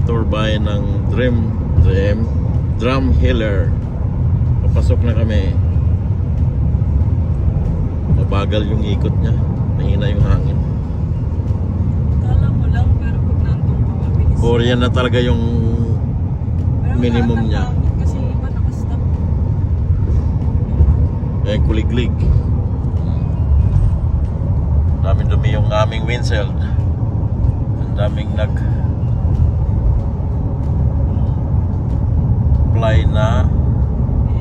turbine ng Drumheller. Papasok na kami. Mabagal yung ikot niya, mahina yung hangin. Kala mo lang, pero pag nandun ka, mabilis. Or yan na talaga yung Pero minimum lahat ng niya. hangin kasi iba nakastop. Eh, kuliglig. Daming dumi yung aming windshield. Ang daming fly na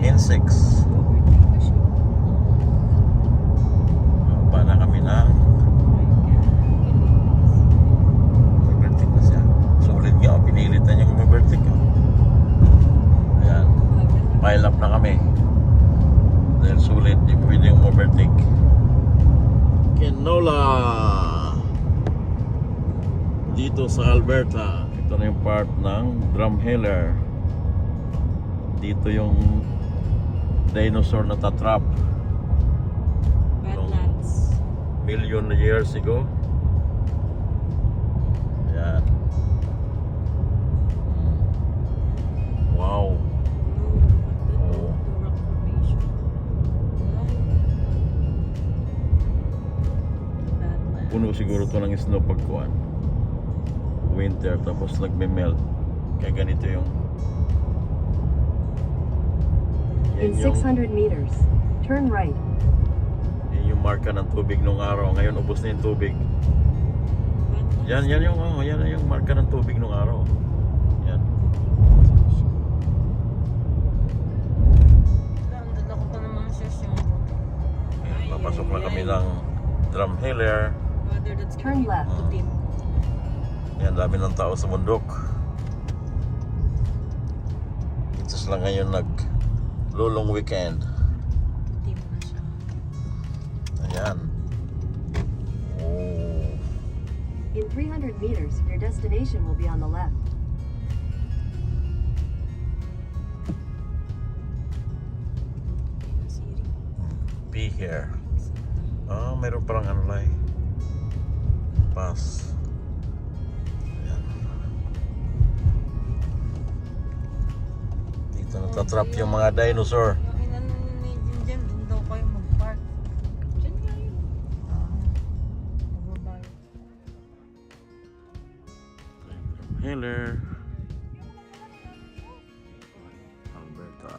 insects. Baba na kami na. Umibertik na siya. Sulit nga, pinilit na niyang umibertik. Ayan, pile up na kami. Dahil sulit, di pwede yung umibertik. Canola dito sa Alberta. Ito na yung part ng Drumheller. Dito yung dinosaur na tatrap Badlands. million years ago. Ayan. Wow. Oh. Rock formation. Badlands. Puno siguro to ng snow pagkuhan. Winter tapos nagme-melt. Kaya ganito yung In 600 meters, turn right. Yan yung marka ng tubig nung araw. Ngayon ubos na yung tubig. Yan yung marka ng tubig nung araw. Yan. Nandun ako pa ng mga shoes yung Ayan, papasok na kami ng Drumheller. mother that's Turn left. putim. Yan, dami ng tao sa bundok. Ito sila ngayon lulong weekend. Putim na siya. Ayan. Oh. In 300 meters, your destination will be on the left. Siri. Be here. Ah, mayroon parang anlay. Pass. Ayan. Dito natatrap yung mga dinosaur. Yung inano ni Nadine dyan, doon daw kayo mag-park. Dyan nga yun. Magbabayad. Heller. Alberta.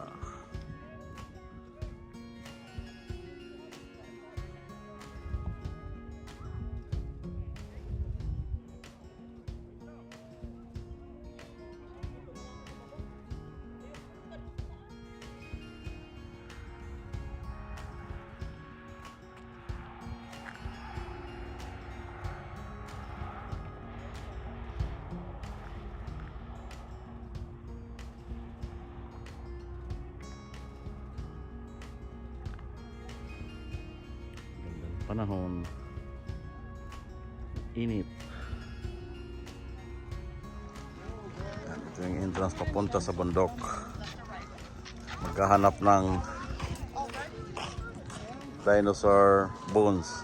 Panahon init. Ito yung entrance papunta sa bundok. Maghahanap ng dinosaur bones.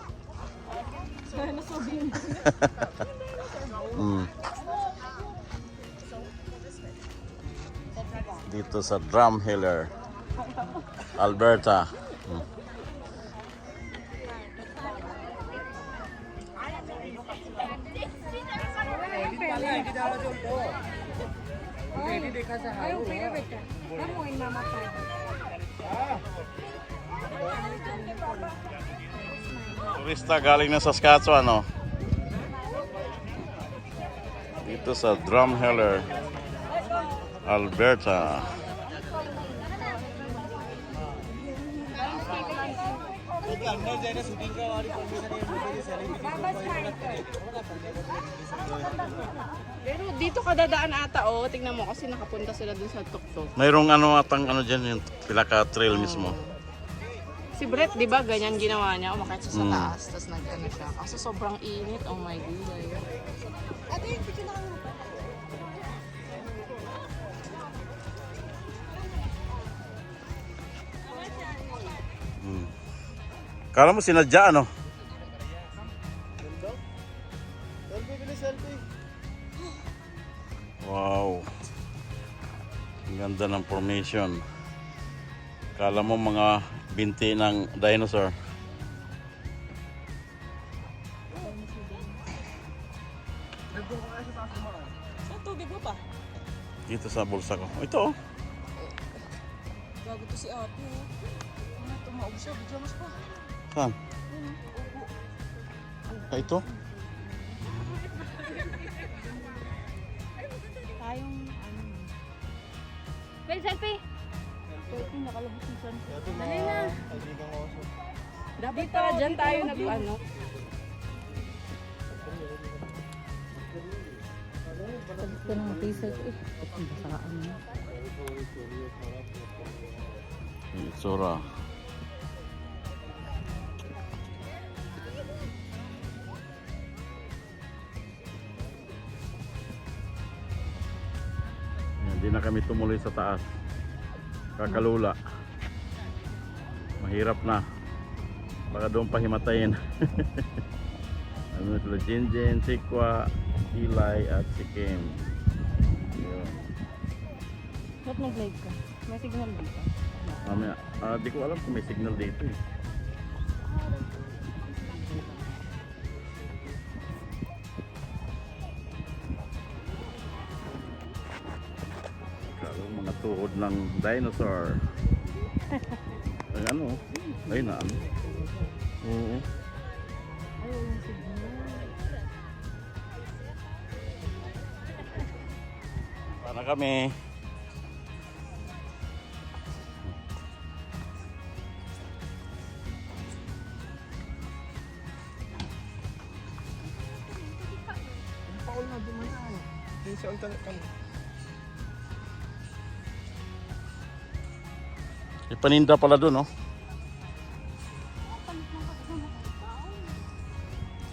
Dito sa Drumheller, Alberta. Turista galing na Saskatchewan, no? Dito sa Drumheller, Alberta. Pero dito ka dadaan ata, oh. Tingnan mo kasi nakapunta sila dun sa tuktok. Mayroong atang dyan, yung Pilaka Trail mismo. Si Brett, di ba, ganyan ginawa niya. Umakit siya sa Mm. taas, tapos nag-ano siya. Kasi sobrang init, oh my God. Kala mo sinadya, ano? Wow. Ang ganda ng formation. Kala mo mga binti ng dinosaur. Sa tubig mo pa? Dito sa bulsa ko. Ito oh. Gago to si ate. Ano, tumaog siya. Bigyan mas pa. Saan? Ah, ito? Tayong ano. Well, selfie! Selfie, nakalabas yung sunset. Dali na! Dapat para dyan tayo nag-ano. Ito ng piso ko eh. Basaan mo. Yung itsura. Hindi na kami tumuloy sa taas. Kakalula. Mahirap na. Baka doon pa himatayin. Ano sila? Jinjin, Sikwa, Ilay at si Kim. Yun. Ba't nag-live ka? May signal dito. Mamaya, di ko alam kung may signal dito eh. Kala ko mga tuhod ng dinosaur. Ay ano? Ay na ano? Oo. Ay, yung signal. Sana kami. Paul na dumaan. Yung sa altan kan. Ipaninda pala doon, oh.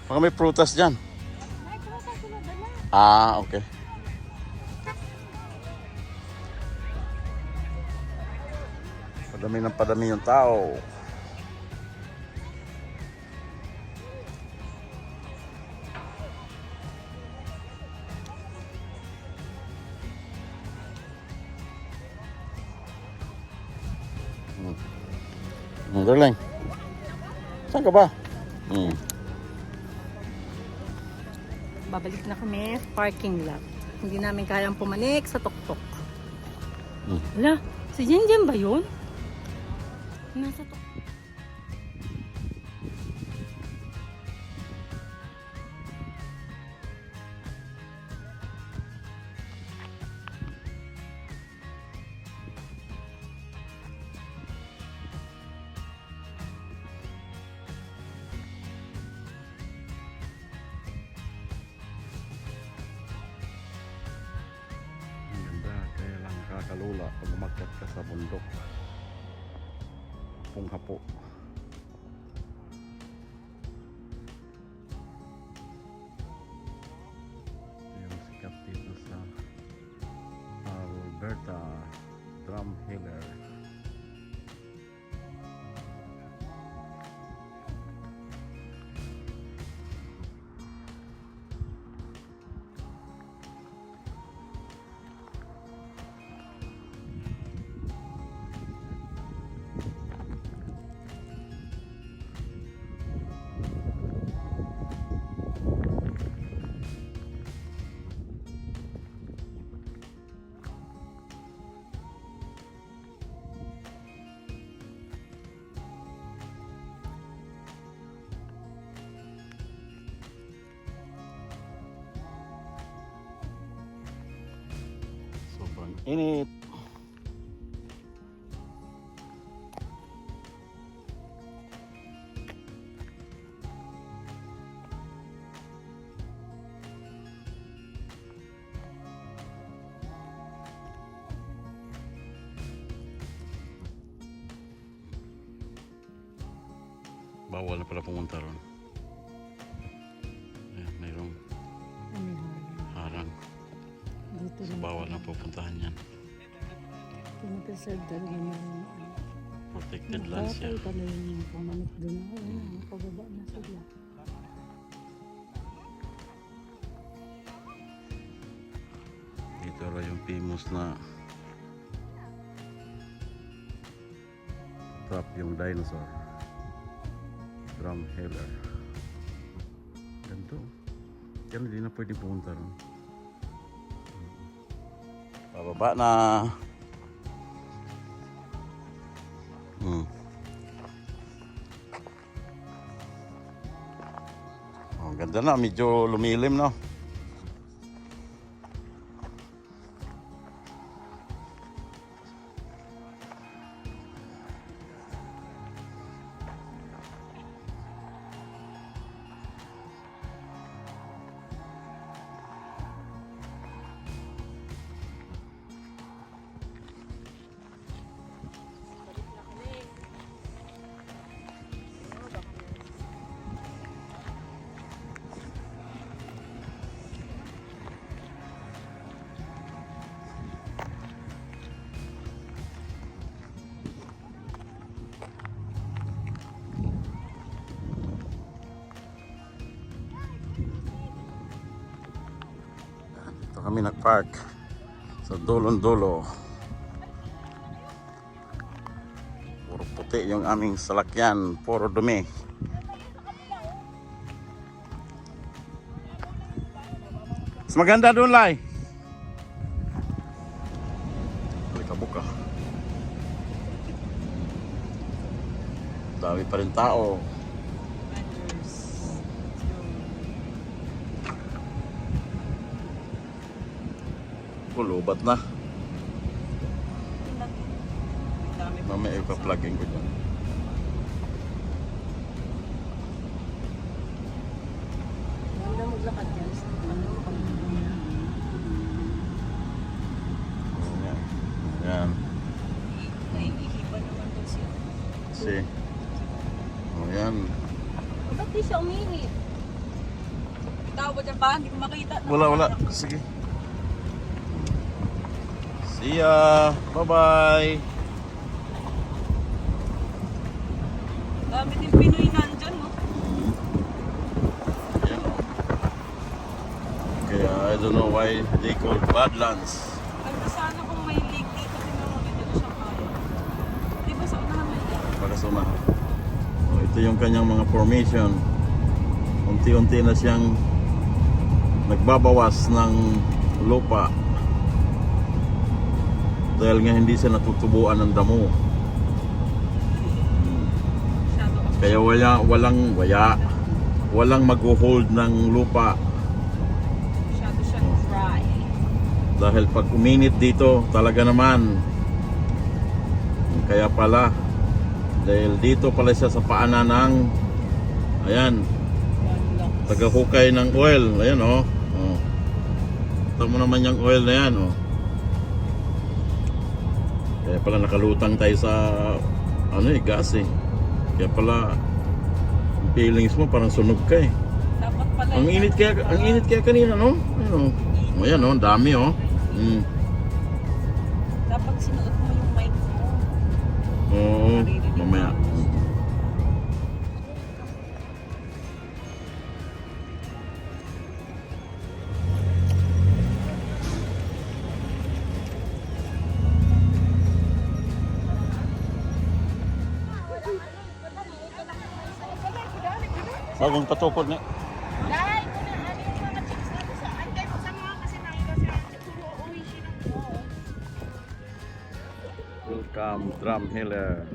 Baka may prutas dyan. Ah, okay. Padami ng padami yung tao. Darling, saan ka ba? Babalik na kami sa parking lot. Hindi namin kayang pumanik sa tuktok. Wala, si Jinjin ba yun? Nasa tuktok. Kaya lang kakalula pag umakyat ka sa bundok. Punghapo. Ito yung sikat dito sa Alberta Drumheller. Sobrang init. Bawal na pala pumunta ron. Ayan, mayroong harang. Dito So, bawal na pupuntahan yan. Pinapreserve talaga na yung Protected land siya. nakatay pala yung pumanik doon. Ayun, pababa na sila. Dito Para yung famous na trap yung dinosaur. Drumheller. Ganito. Kaya hindi na pwede pumunta ron. Pababa na. Oh, ganda na. Medyo lumilim, no? Ito kami nag-park sa dulong-dulo. Puro puti yung aming salakyan, puro dumi. Mas maganda doon, Lai. Buka. Dami pa rin tao. Lubat na. Mamaya ipa-plugging ko dyan. Ganda maglakad yan. Ayan. Ayan. Naiihipan naman doon siya. Si. Ayan. Ba't di siya umihip? Tao ba dyan ba? Hindi ko makita. Wala. Sige. See ya. Bye-bye. Dami din Pinoy nandyan, no? Ayan, oh. Kaya I don't know why they call Badlands. Ganda sana kung may lake dito. Tingnan mo dito siya kaya. Di ba sa unahan may lake? Para sa unahan. Oh, ito yung kanyang mga formation. Unti-unti na siyang nagbabawas ng lupa. Dahil nga hindi siya natutubuan ng damo. Shadow of Kaya walang mag-hold ng lupa. shadow siya dry. Dahil pag uminit dito, talaga naman. Kaya pala, dahil dito pala siya sa paanan ng, ayan, taga-hukay ng oil. Ayan, oh. Oh. Ito mo naman yung oil na yan, oh. Kaya pala nakalutang tayo sa gas eh. Kaya pala ang feelings mo parang sunog ka eh. Dapat pala Ang init kaya kanina, no? Ano? Ayan, oh, dami oh. dapat sinuot mo yung mic mo. Oo, mamaya. Bagong patukod na. Dahil ko na ano yung mga chicks dito sa antay mo sa mga kasi nakita siya puro uwi siya ng buo. Welcome, Drumheller.